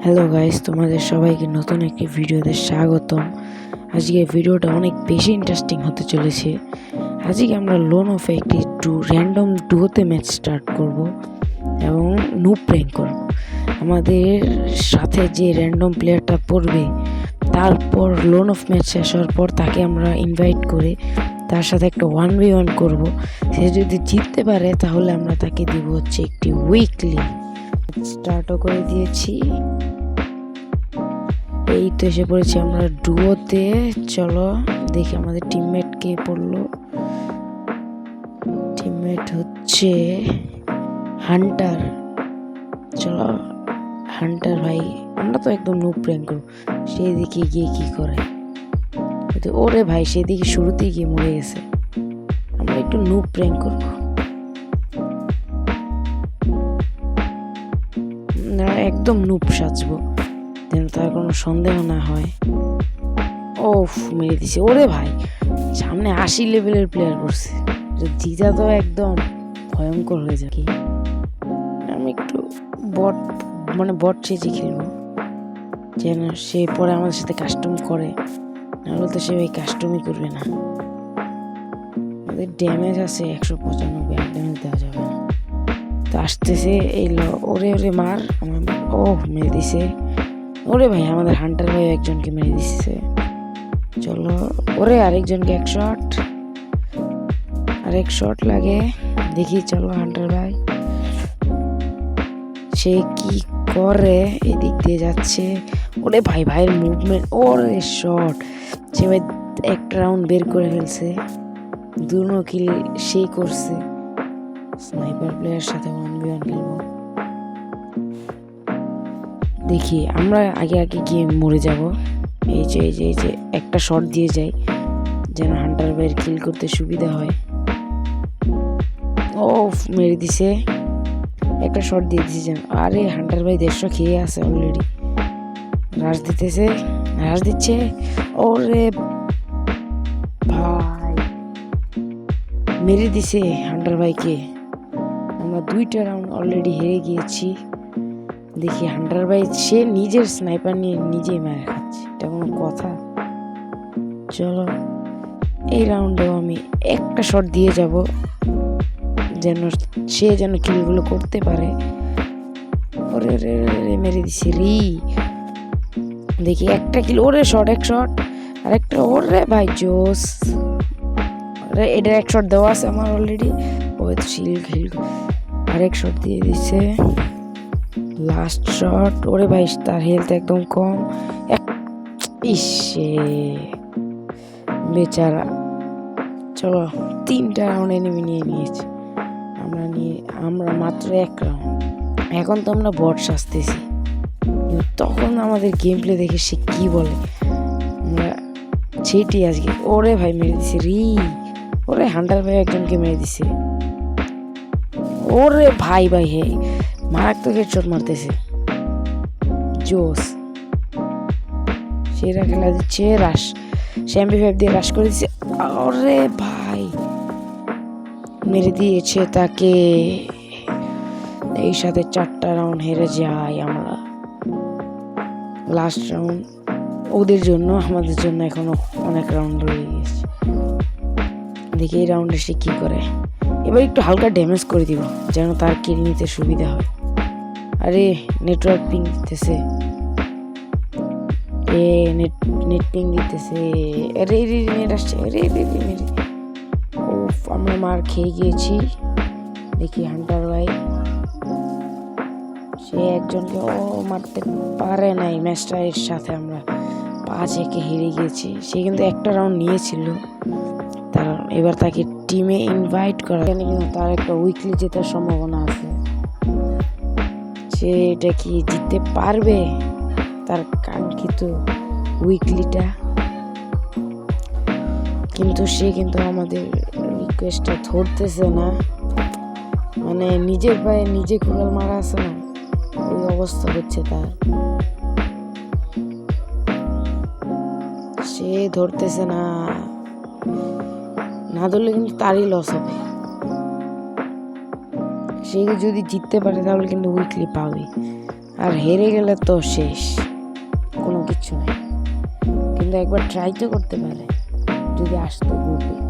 Hello guys, তোমাদের সবাইকে নতুন একটি ভিডিওতে স্বাগতম। আজকে ভিডিওটা অনেক বেশি ইন্টারেস্টিং হতে চলেছে। আজকে আমরা লোন অফে একটি র্যান্ডম ডুয়োতে ম্যাচ স্টার্ট করব এবং নুব প্র্যাঙ্ক করব। আমাদের সাথে যে র্যান্ডম প্লেয়ারটা পড়বে, তারপর লোন অফ ম্যাচ শেষ হওয়ার পর তাকে আমরা ইনভাইট করে তার সাথে একটা 1v1 করব। সে যদি জিততে পারে তাহলে আমরা তাকে দিব হচ্ছে একটি উইকলি। স্টার্টও করে দিয়েছি। এই তো এসে পড়েছি আমরা ডুয়োতে। চলো দেখি আমাদের টিমমেট কে পড়লো। টিমমেট হচ্ছে হান্টার। চলো হান্টার ভাই, আমরা তো একদম নুব প্র্যাঙ্ক করব। সেদিকে গিয়ে কি করে, ওরে ভাই সেদিকে শুরুতেই গিয়ে মরে গেছে। আমরা একটু নুব প্র্যাঙ্ক করব, একদম নুব সাজবো যেন তার কোনো সন্দেহ না হয়। ওফ, মেরে দিছে। ওরে ভাই সামনে 80 লেভেলের প্লেয়ার করছে, জিতা তো একদম ভয়ঙ্কর হয়ে যায়। কি আমি একটু বট চেয়ে খেলবো যেন সে পরে আমাদের সাথে কাস্টম করে, নাহলে তো সে ওই কাস্টমই করবে না। আমাদের ড্যামেজ আছে 195, আর ড্যামেজ দেওয়া যাবে না। তো আসতেছে এই ওরে ওরে মার। ও মেরে দিছে। ওরে ভাই আমাদের হান্টার ভাই একজনকে মেরে দিচ্ছে। চলো ওরে আরেকজনকে আরেক শট লাগে দেখি। চলো হান্টার ভাই সে কি করে, এদিক দিয়ে যাচ্ছে। ওরে ভাই ভাইয়ের মুভমেন্ট, ওরে শট। সে ভাই একটা রাউন্ড বের করে ফেলছে, দুনো কিল সেই করছে। স্নাইপার প্লেয়ার সাথে 1v1 খেলবো। দেখি আমরা আগে গিয়ে মরে যাব। এই যে একটা শট দিয়ে যাই যেন হান্টার ভাইয়ের কিল করতে সুবিধা হয়। ও মেরে দিছে, একটা শট দিয়ে দিছে যেন। আরে হান্টার ভাই 150 খেয়ে আছে অলরেডি। রাশ দিচ্ছে। ওরে ভাই মেরে দিছে হান্টার ভাইকে। আমরা 2টা রাউন্ড অলরেডি হেরে গিয়েছি। দেখি হান্টার ভাই সে নিজের স্নাইপার নিয়ে নিজেই মারা খাচ্ছে, এটা কোনো কথা? চলো এই রাউন্ডেও আমি একটা শট দিয়ে যাব যেন সে কিলগুলো করতে পারে। ওরে মেরে দিছি রি। দেখি একটা কিল। ওরে এক শট আরেকটা। ওরে ভাই জোস। এটা এক শট দেওয়া আছে আমার অলরেডি। ও শিল আরেক শট দিয়ে দিচ্ছে, লাস্ট শট। ওরে ভাই তার হেলথ একদম কম। ইসে বেচারা। চলো 3টা রাউন্ড এনিমি নিয়ে নিয়েছি আমরা মাত্র 1 রাউন্ড। এখন তো আমরা বট সাজতেছি, তখন আমাদের গেম প্লে দেখে সে কি বলে আমরা সেটি আজকে। ওরে ভাই মেরে দিছে রি। ওরে হান্টার ভাই একজনকে মেরে দিছে। ওরে ভাই হে মারাত্মক হেডশট মারতেছে, জোস। সেরা খেলা দিচ্ছে। রাশ MP5 দিয়ে রাশ করে দিচ্ছে। ওরে ভাই মেরে দিয়েছে তাকে। এই সাথে 4টা রাউন্ড হেরে যাই আমরা। লাস্ট রাউন্ড ওদের জন্য, আমাদের জন্য এখনো অনেক রাউন্ড রয়ে গেছে। দেখি এই রাউন্ডে সে কি করে। এবার একটু হালকা ড্যামেজ করে দিব যেন তার কিল নিতে সুবিধা হয়। আরে নেটওয়ার্ক পিং দিতেছে, নেট পিং দিতেছে। আরে নেট আসছে। আমরা মার খেয়ে গিয়েছি। দেখি হান্টার ভাই সে একজনকে মারতে পারে নাই। ম্যাচটা এর সাথে আমরা 5-1 হেরে গিয়েছি। সে কিন্তু একটা রাউন্ড নিয়েছিল। এবার তাকে টিমে ইনভাইট করা, কিন্তু তার একটা উইকলি জেতার সম্ভাবনা আছে। সে এটা কি জিততে পারবে তার কাঙ্ক্ষিত উইকলিটা? কিন্তু সে আমাদের রিকোয়েস্টটা ধরতেছে না। মানে নিজের পায়ে নিজে কুড়াল মারা আছে না, ওই অবস্থা হচ্ছে তার। সে ধরতেছে না ধরলে কিন্তু তারই লস হবে। সে যদি জিততে পারে তাহলে কিন্তু উইকলি পাবে, আর হেরে গেলে তো শেষ, কোনো কিছু নেই। কিন্তু একবার ট্রাই তো করতে পারে যদি আসতো গ্রুপে।